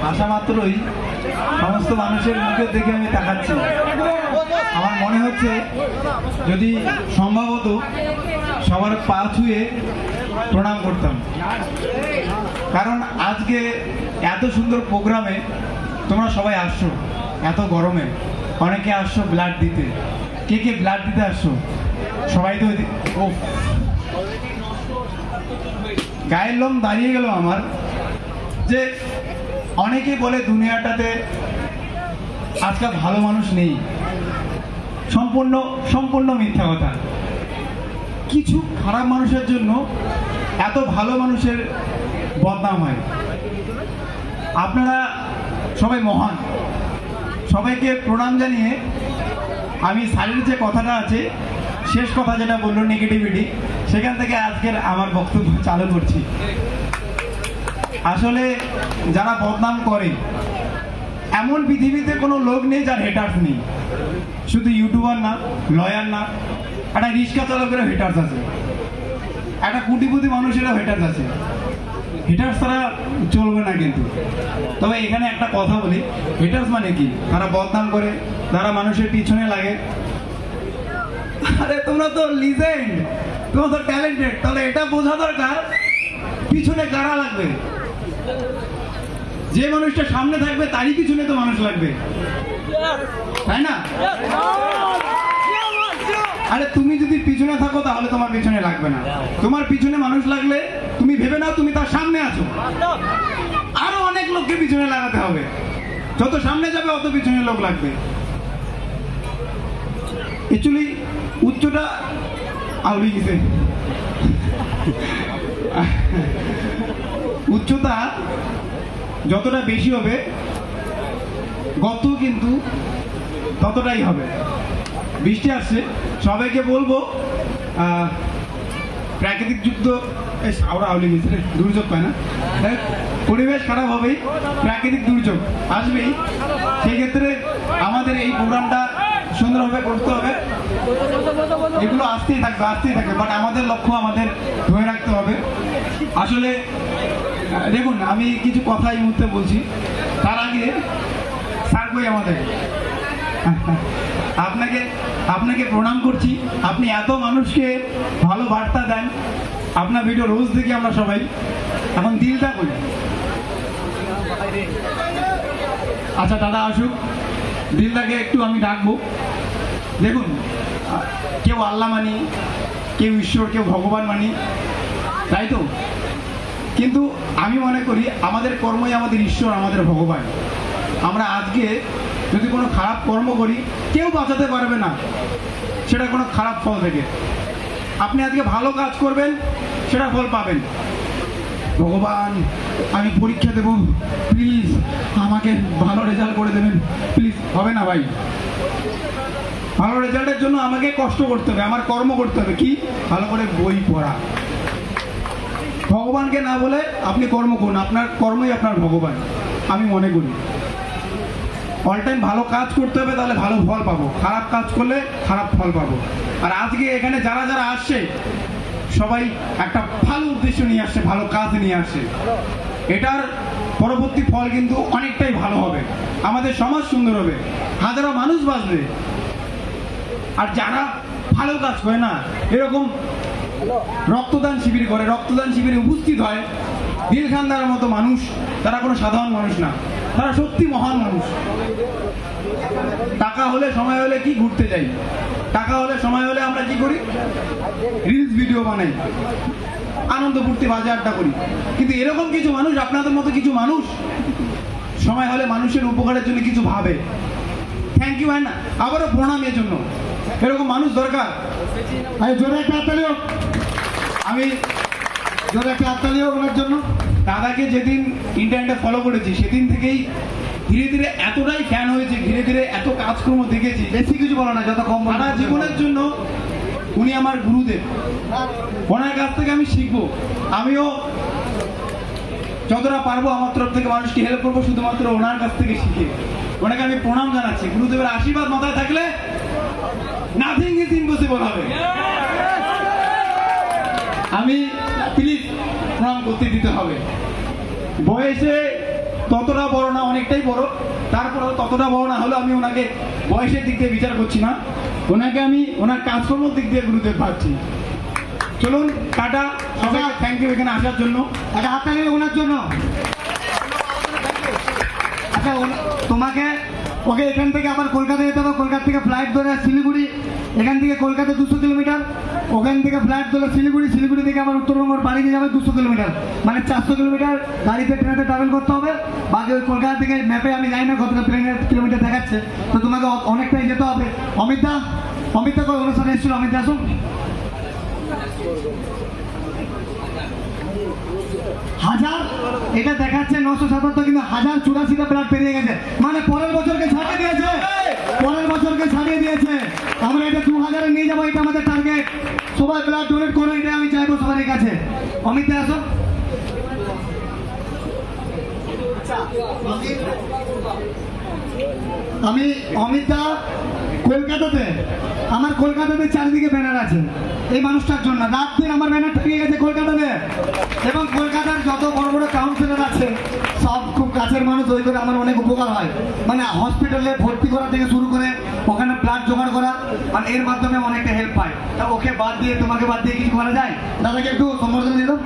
আসা মাত্রই সমস্ত মানুষের মুখের দিকে আমি তাকাচ্ছি। আমার মনে হচ্ছে যদি সম্ভব হতো সবার পা ছুঁয়ে প্রণাম করতাম, কারণ আজকে এত সুন্দর প্রোগ্রামে তোমরা সবাই আসছো, এত গরমে অনেকে আসছো ব্লাড দিতে। কে কে ব্লাড দিতে আসছো? সবাই তো গায়ের লোম দাঁড়িয়ে গেল আমার, যে অনেকে বলে দুনিয়াটাতে আজকাল ভালো মানুষ নেই। সম্পূর্ণ মিথ্যা কথা। কিছু খারাপ মানুষের জন্য এত ভালো মানুষের বদনাম হয়। আপনারা সবাই মহান, সবাইকে প্রণাম জানিয়ে আমি স্যারের যে কথাটা আছে, শেষ কথা যেটা বললো নেগেটিভিটি, সেখান থেকে আজকের আমার বক্তব্য চালু করছি। আসলে যারা বদনাম করে, এমন পৃথিবীতে কোনো লোক নেই যার হেটার্স নেই। শুধু ইউটিউবার না, লয়ার না, একটা রিক্সা চালকেরও হেটার্স আছে, একটা কোটিপতি মানুষেরও হেটার্স আছে। হেটার্স ছাড়া চলবে না কিন্তু। তবে এখানে একটা কথা বলি, হেটার্স মানে কি? তারা বদনাম করে, তারা মানুষের পিছনে লাগে। আরে তোমরা তো লিজেন্ড, তোমরা তো ট্যালেন্টেড, তাহলে এটা বোঝা দরকার পিছনে কারা লাগবে। যে মানুষটা সামনে থাকবে তারই পিছনে তো মানুষ লাগবে, তাই না? আরে তুমি যদি পিছনে থাকো তাহলে তোমার পিছনে লাগবে না। তোমার পিছনে মানুষ লাগলে তুমি ভেবে নাও তুমি তার সামনে আছো, আরো অনেক লোককে পিছনে লাগাতে হবে। যত সামনে যাবে অত পিছনে লোক লাগবে। অ্যাকচুয়ালি উচ্চটা আউড়ে গেছে, উচ্চতা যতটা বেশি হবে গত কিন্তু ততটাই হবে। বৃষ্টি আসছে, সবাইকে বলবো প্রাকৃতিক যুদ্ধ আউলি গেছে, দুর্যোগ পায় না, পরিবেশ খারাপ হবেই, প্রাকৃতিক দুর্যোগ আসবেই। সেই ক্ষেত্রে আমাদের এই প্রোগ্রামটা সুন্দরভাবে করতে হবে। এগুলো আসতেই থাকবে, বাট আমাদের লক্ষ্য আমাদের ধরে রাখতে হবে। আসলে দেখুন, আমি কিছু কথা এই মুহূর্তে বলছি, তার আগে স্যার কই আমাদের আপনাকে প্রণাম করছি। আপনি এত মানুষকে ভালো বার্তা দেন, আপনার ভিডিও রোজ দেখি আমরা সবাই। এখন দিলটা কই? আচ্ছা দাদা আসুক, দিলটাকে একটু আমি ডাকবো। দেখুন, কেউ আল্লাহ মানি, কেউ ঈশ্বর, কেউ ভগবান মানি, তাই তো? কিন্তু আমি মনে করি আমাদের কর্মই আমাদের ঈশ্বর, আমাদের ভগবান। আমরা আজকে যদি কোনো খারাপ কর্ম করি, কেউ বাঁচাতে পারবে না সেটা কোনো খারাপ ফল থেকে। আপনি আজকে ভালো কাজ করবেন, সেটা ফল পাবেন। ভগবান আমি পরীক্ষা দেব, প্লিজ আমাকে ভালো রেজাল্ট করে দেবেন, প্লিজ, হবে না ভাই। ভালো রেজাল্টের জন্য আমাকে কষ্ট করতে হবে, আমার কর্ম করতে হবে। কি? ভালো করে বই পড়া। ভগবানকে না বলে আপনি কর্ম করুন, আপনার কর্মই আপনার ভগবান আমি মনে করি। অল টাইম ভালো কাজ করতে হবে, তাহলে ভালো ফল পাবো। খারাপ কাজ করলে খারাপ ফল পাবো। আর আজকে এখানে যারা যারা আসছে সবাই একটা ভালো উদ্দেশ্য নিয়ে আসছে, ভালো কাজ নিয়ে আসছে। এটার পরবর্তী ফল কিন্তু অনেকটাই ভালো হবে, আমাদের সমাজ সুন্দর হবে, হাজারো মানুষ বাঁচবে। আর যারা ভালো কাজ করে না, এরকম রক্তদান শিবির করে, রক্তদান শিবিরে উপস্থিত হয়, দিল খানদার মতো মানুষ, তারা কোনো সাধারণ মানুষ না, তারা সত্যি মহান মানুষ। টাকা হলে সময় হলে কি ঘুরতে যাই, টাকা হলে সময় হলে আমরা কি করি? রিলস ভিডিও বানাই, আনন্দ ফুর্তি বাজে আড্ডা করি। কিন্তু এরকম কিছু মানুষ, আপনাদের মতো কিছু মানুষ সময় হলে মানুষের উপকারের জন্য কিছু ভাবে। Thank you. হয় না? আবারও প্রণাম এর জন্য। এরকম মানুষ দরকার। জোরে একটা হাততালি হোক, আমি জোরে একটা হাততালি হোক ওনার জন্য। দাদাকে যেদিন ইন্টারনেটে ফলো করেছি সেদিন থেকেই ধীরে ধীরে এতটাই ফ্যান হয়েছে, ধীরে ধীরে এত কাজকর্ম দেখেছি, বেশি কিছু বলো না, যত কম। সারা জীবনের জন্য উনি আমার গুরুদেব, ওনার কাছ থেকে আমি শিখবো। আমিও যতটা পারবো আমার তরফ থেকে মানুষকে হেল্প করবো, শুধুমাত্র ওনার কাছ থেকে শিখে। ওনাকে আমি প্রণাম জানাচ্ছি। গুরুদেবের আশীর্বাদ মাথায় থাকলে নাথিং ইজ ইম্পসিবল হবে। আমি প্লিজ প্রণাম করতে দিতে হবে। বয়সে ততটা বড় না, অনেকটাই বড়, তারপরেও ততটা বড় না হলেও আমি ওনাকে বয়সের দিক দিয়ে বিচার করছি না, ওনাকে আমি ওনার কাজকর্মের দিক দিয়ে গুরুদেব ভাবছি। চলুন টাটা, সবাইকে থ্যাংক ইউ এখানে আসার জন্য। একটা হাত তালি ওনার জন্য। আচ্ছা তোমাকে ওকে এখান থেকে আবার কলকাতা যেতে হবে, কলকাতা থেকে ফ্লাইট ধরে শিলিগুড়ি, এখান থেকে কলকাতা 200 কিলোমিটার, ওখান থেকে ফ্লাইট ধরে শিলিগুড়ি, শিলিগুড়ি থেকে আবার উত্তরবঙ্গের বাড়িতে যাবে 200 কিলোমিটার, মানে 400 কিলোমিটার গাড়িতে ট্রেনেতে ট্রাভেল করতে হবে। বাকি ওই কলকাতা থেকে ম্যাপে আমি জানি না কতটা প্লেনের কিলোমিটার দেখাচ্ছে, তো তোমাকে অনেকটাই যেতে হবে। অমিতদা, অমিতদা করে অনুষ্ঠানে এসেছিল, অমিতদা আসুন। হাজার এটা দেখাচ্ছে 977, কিন্তু 1084টা প্লাট পেরিয়ে গেছে, মানে পরের বছরকে ছাড়িয়ে দিয়েছে, পরের বছরকে ছাড়িয়ে দিয়েছে। আমরা এটা 2000-এ নিয়ে যাবো, এটা আমাদের টার্গেট। সবাই ব্লাড ডোনেট করো, এটা আমি চাইবো সবার কাছে। অমিত দা আসো। আমি অমিত দা কলকাতাতে, আমার কলকাতাতে চারিদিকে ব্যানার আছে এই মানুষটার জন্য, রাত দিন আমার ব্যানার ঠেকে গেছে কলকাতাতে, এবং কলকাতার যত বড় বড় কাউন্সিলর আছে সব খুব কাছের মানুষ, ওই করে আমার অনেক উপকার হয়, মানে হসপিটালে ভর্তি করা থেকে শুরু করে ওখানে ব্লাড জোগাড় করা, মানে এর মাধ্যমে অনেকটা হেল্প পায়। তা ওকে বাদ দিয়ে, তোমাকে বাদ দিয়ে কিছু করা যায়? দাদাকে একটু সম্বোধন দিয়ে দাও।